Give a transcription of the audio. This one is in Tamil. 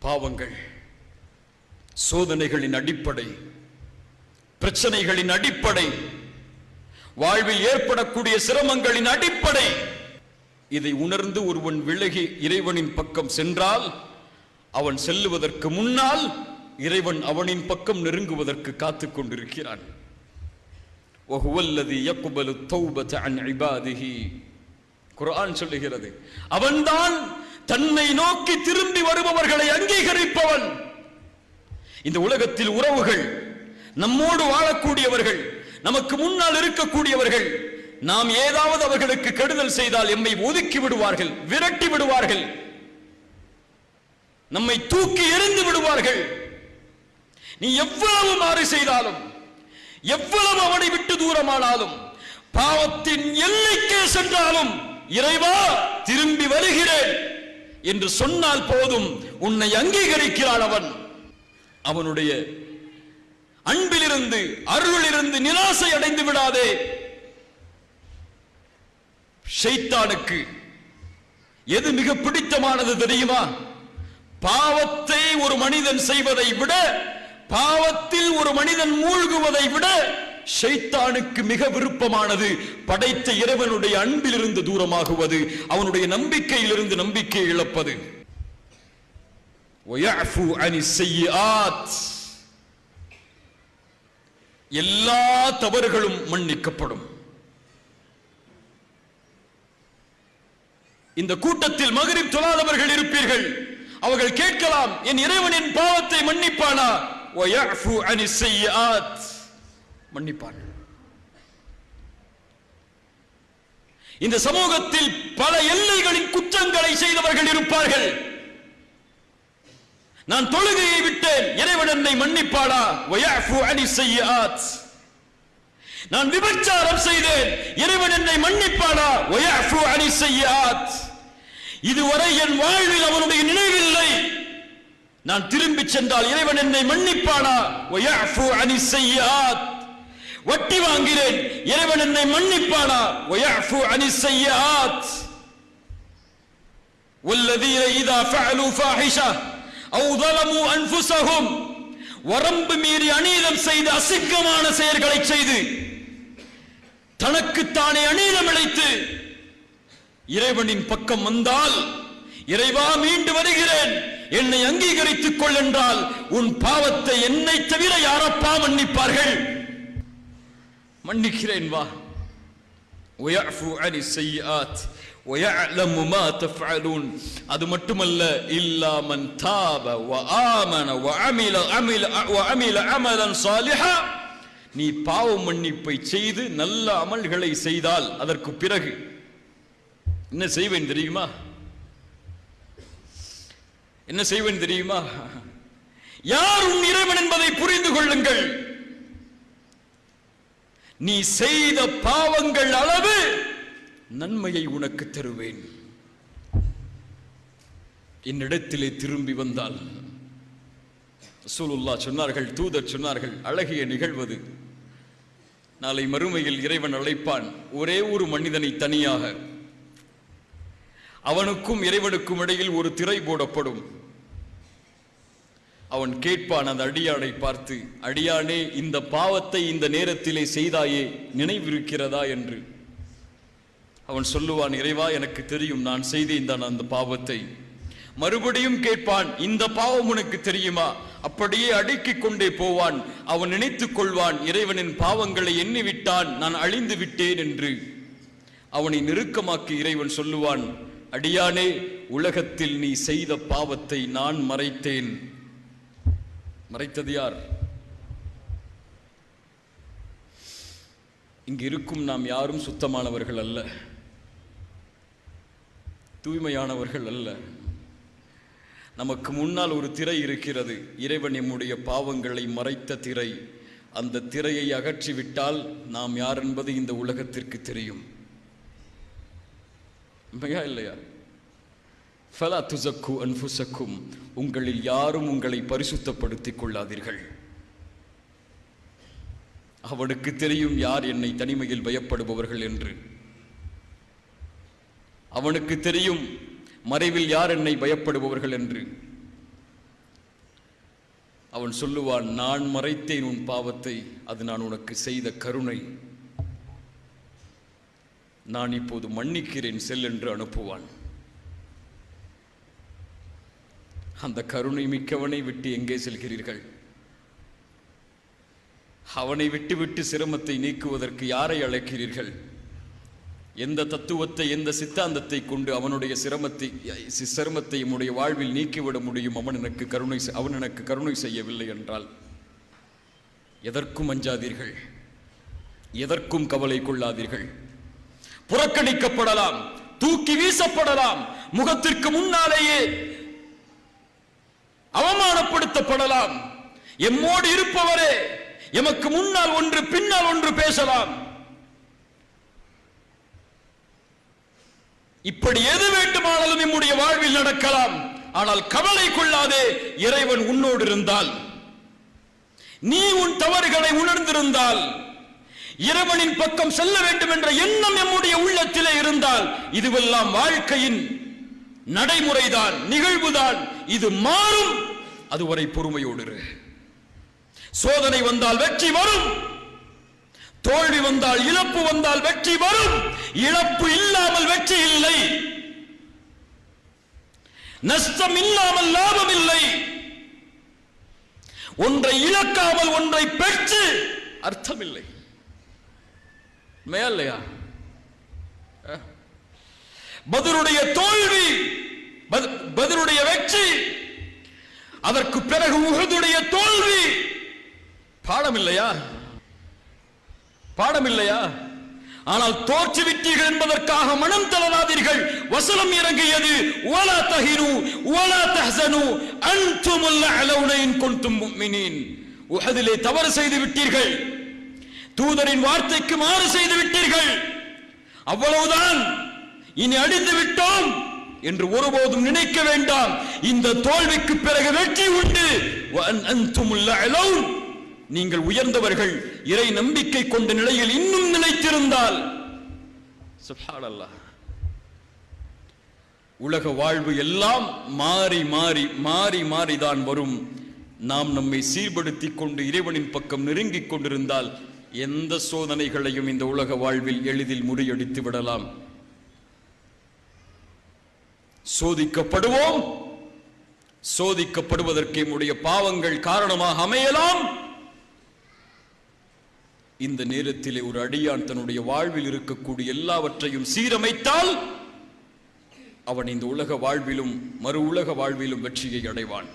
பாவங்கள், சோதனைகளின் அடிப்படை, பிரச்சனைகளின் அடிப்படை, வாழ்வில் ஏற்படக்கூடிய சிரமங்களின் அடிப்படை. இதை உணர்ந்து ஒருவன் விலகி இறைவனின் பக்கம் சென்றால், அவன் செல்லுவதற்கு முன்னால் இறைவன் அவனின் பக்கம் நெருங்குவதற்கு காத்துக் கொண்டிருக்கிறான். குர்ஆன் சொல்லுகிறது, அவன்தான் தன்னை நோக்கி திரும்பி வருபவர்களை அங்கீகரிப்பவன். இந்த உலகத்தில் உறவுகள், நம்மோடு வாழக்கூடியவர்கள், நமக்கு முன்னால் இருக்கக்கூடியவர்கள், நாம் ஏதாவது அவர்களுக்கு கெடுதல் செய்தால் எம்மை ஒதுக்கி விடுவார்கள், விரட்டி விடுவார்கள், நம்மை தூக்கி எறிந்து விடுவார்கள். நீ எவ்வளவு மாறு செய்தாலும், எவ்வளவு அவனை விட்டு தூரமானாலும், பாவத்தின் எல்லைக்கே சென்றாலும், இறைவா திரும்பி வருகிறேன் என்று சொன்னால் போதும், உன்னை அங்கீகரிக்கிறான் அவன். அவனுடைய அன்பிலிருந்து, அருளிலிருந்து நிராசை அடைந்து விடாதே. ஷைத்தானுக்கு எது மிக பிடித்தமானது தெரியுமா? பாவத்தை ஒரு மனிதன் செய்வதை விட, பாவத்தில் ஒரு மனிதன் மூழ்குவதை விட ஷைத்தானுக்கு மிக விருப்பமானது படைத்த இறைவனுடைய அன்பிலிருந்து தூரமாகுவது, அவனுடைய நம்பிக்கையிலிருந்து நம்பிக்கை இழப்பது. எல்லா தவறுகளும் மன்னிக்கப்படும். இந்த கூட்டத்தில் மக்ரிப் தொழாதவர்கள் இருப்பீர்கள். அவர்கள் கேட்கலாம், என் இறைவனின் பாவத்தை மன்னிப்பானா? மன்னிப்பான். இந்த சமூகத்தில் பல எல்லைகளின் குற்றங்களை செய்தவர்கள் இருப்பார்கள். நான் தொழுகையை விட்டேன், இறைவன் என்னை மன்னிப்பானா? நான் விபச்சாரம் செய்தேன், இறைவன் என்னை மன்னிப்பானா? இதுவரை என் வாழ்வில் அவனுடைய நினைவில்லை, நான் திரும்பி சென்றால் இறைவன் என்னை மன்னிப்பானா? வட்டி வாங்கிறேன், இறைவன் என்னை மன்னிப்பானா? والذين إذا فعلوا فاحشة أو ظلموا أنفسهم, வரம்பு மீறி அநீதம் செய்து அசிங்கமான செயல்களை செய்து தனக்குத்தானே அநீதம் இழைத்து இறைவனின் பக்கம் வந்தால், இறைவா மீண்டு வருகிறேன், என்னை அங்கீகரித்துக் கொள் என்றால், உன் பாவத்தை என்னை தவிர யாரப்பா மன்னிப்பார்கள்? மன்னிக்கிறேன் வா. ويعفو عن السيئات ويعلم ما تفعلون. அது மட்டுமல்ல, إلا من تاب وآمن وعمل عملا صالحا. நீ பாவ மன்னிப்பை செய்து நல்ல அமல்களை செய்தால் அதற்கு பிறகு என்ன செய்வேன் தெரியுமா? என்ன செய்வேன் தெரியுமா? யார் உன் இறைவன் என்பதை புரிந்து கொள்ளுங்கள். நீ செய்த பாவங்கள் அளவு நன்மையை உனக்கு தருவேன். என்னிடத்திலே திரும்பி வந்தால், ரசூலுல்லாஹ் சொன்னார்கள், தூதர் சொன்னார்கள், அழகிய நிகழ்வது. நாளை மறுமையில் இறைவன் அழைப்பான் ஒரே ஒரு மனிதனை தனியாக. அவனுக்கும் இறைவனுக்கும் இடையில் ஒரு திரை போடப்படும். அவன் கேட்பான் அந்த அடியானை பார்த்து, அடியானே, இந்த பாவத்தை இந்த நேரத்திலே செய்தாயே, நினைவிருக்கிறதா என்று. அவன் சொல்லுவான், இறைவா எனக்கு தெரியும், நான் செய்தேன் தான் அந்த பாவத்தை. மறுபடியும் கேட்பான், இந்த பாவம் உனக்கு தெரியுமா? அப்படியே அடுக்கிக் கொண்டே போவான். அவன் நினைத்துக் கொள்வான், இறைவனின் பாவங்களை எண்ணிவிட்டான், நான் அழிந்து விட்டேன் என்று. அவனை நெருக்கமாக்கி இறைவன் சொல்லுவான், அடியானே, உலகத்தில் நீ செய்த பாவத்தை நான் மறைத்தேன். மறைத்தது யார்? இங்கு இருக்கும் நாம் யாரும் சுத்தமானவர்கள் அல்ல, தூய்மையானவர்கள் அல்ல. நமக்கு முன்னால் ஒரு திரை இருக்கிறது, இறைவன் நம்முடைய பாவங்களை மறைத்த திரை. அந்த திரையை அகற்றிவிட்டால் நாம் யார் என்பது இந்த உலகத்திற்கு தெரியும். உண்மையா இல்லையா? ஃபலா துஸக்கு அன்ஃபுஸக்கும், உங்களில் யாரும் உங்களை பரிசுத்தப்படுத்திக் கொள்ளாதீர்கள். அவனுக்கு தெரியும் யார் என்னை தனிமையில் பயப்படுபவர்கள் என்று. அவனுக்கு தெரியும் மறைவில் யார் என்னை பயப்படுபவர்கள் என்று. அவன் சொல்லுவான், நான் மறைத்தேன் உன் பாவத்தை, அது நான் உனக்கு செய்த கருணை, நான் இப்போது மன்னிக்கிறேன், செல் என்று அனுப்புவான். அந்த கருணை மிக்கவனை விட்டு எங்கே செல்கிறீர்கள்? அவனை விட்டு சிரமத்தை நீக்குவதற்கு யாரை அழைக்கிறீர்கள்? எந்த தத்துவத்தை, எந்த சித்தாந்தத்தை கொண்டு அவனுடைய சிரமத்தை நம்முடைய வாழ்வில் நீக்கிவிட முடியும்? அவன் எனக்கு கருணை செய்யவில்லை என்றால் எதற்கும் அஞ்சாதீர்கள், எதற்கும் கவலை கொள்ளாதீர்கள். புறக்கணிக்கப்படலாம், தூக்கி வீசப்படலாம், முகத்திற்கு முன்னாலேயே அவமானப்படுத்தப்படலாம். எம்மோடு இருப்பவரே எமக்கு முன்னால் ஒன்று பின்னால் ஒன்று பேசலாம். இப்படி எது வேண்டுமானாலும் நம்முடைய வாழ்வில் நடக்கலாம். ஆனால் கவலை கொள்ளாதே, இறைவன் உன்னோடு இருந்தால், நீ உன் தவறுகளை உணர்ந்திருந்தால், இறைவனின் பக்கம் செல்ல வேண்டும் என்ற எண்ணம் நம்முடைய உள்ளத்திலே இருந்தால், இதுவெல்லாம் வாழ்க்கையின் நடைமுறைதான், நிகழ்வுதான். இது மாறும். அதுவரை பொறுமையோடு இரு. சோதனை வந்தால் வெற்றி வரும், தோல்வி வந்தால், இழப்பு வந்தால் வெற்றி வரும். இழப்பு இல்லாமல் வெற்றி இல்லை, நஷ்டம் இல்லாமல் லாபம் இல்லை. ஒன்றை இழக்காமல் ஒன்றை பெற்று அர்த்தம் இல்லை. மேலையா பத்ருடைய தோல்வி, பத்ருடைய வெற்றி, அதற்கு பிறகு உஹதுடைய தோல்வி பாடம் இல்லையா? பாடம் இல்லையா? ஆனால் தோற்றுவிட்டீர்கள் என்பதற்காக மனம் தளராதீர்கள். வசனம் இறங்கியது, வலா தஹினு வலா தஹ்சனு அன்துமுல் அலௌன இன் குன்தும் முஃமினீன். உஹதிலே தவறு செய்து விட்டீர்கள், தூதரின் வார்த்தைக்கு மாறு செய்து விட்டீர்கள், அவ்வளவுதான், இனி அடித்து விட்டோம் என்று ஒருபோதும் நினைக்க வேண்டாம். இந்த தோல்விக்கு பிறகு வெற்றி உண்டு. அன்துமுல் அலௌன், நீங்கள் உயர்ந்தவர்கள். இறை நம்பிக்கை கொண்ட நிலையில் இன்னும் நிலைத்திருந்தால், சுப்ஹானல்லாஹ், உலக வாழ்வு எல்லாம் மாறி மாறி மாறி மாறிதான் வரும். நாம் நம்மை சீர்படுத்திக் கொண்டு இறைவனின் பக்கம் நெருங்கிக் கொண்டிருந்தால் எந்த சோதனைகளையும் இந்த உலக வாழ்வில் எளிதில் முறியடித்து விடலாம். சோதிக்கப்படுவோம், சோதிக்கப்படுவதற்கு நம்முடைய பாவங்கள் காரணமாக அமையலாம். இந்த நேரத்திலே ஒரு அடியான் தன்னுடைய வாழ்வில் இருக்கக்கூடிய எல்லாவற்றையும் சீரமைத்தால் அவன் இந்த உலக வாழ்விலும் மறு உலக வாழ்விலும் வெற்றியை அடைவான்.